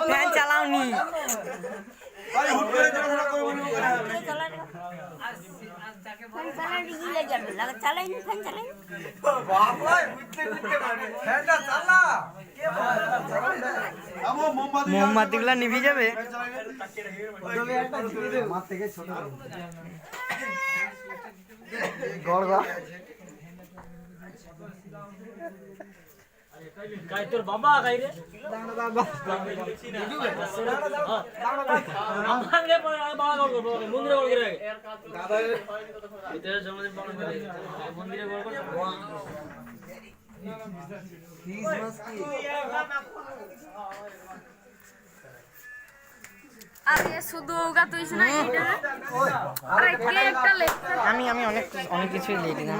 Fan চালাওনি মোমবাতি গুলা নিভে যাবে। তোর বাবা গাই রে মন্দিরে আরে শুধু ওগা তুইছ না এটা আরে কে একটা লেখছে আমি অনেক কিছুই লিখি না।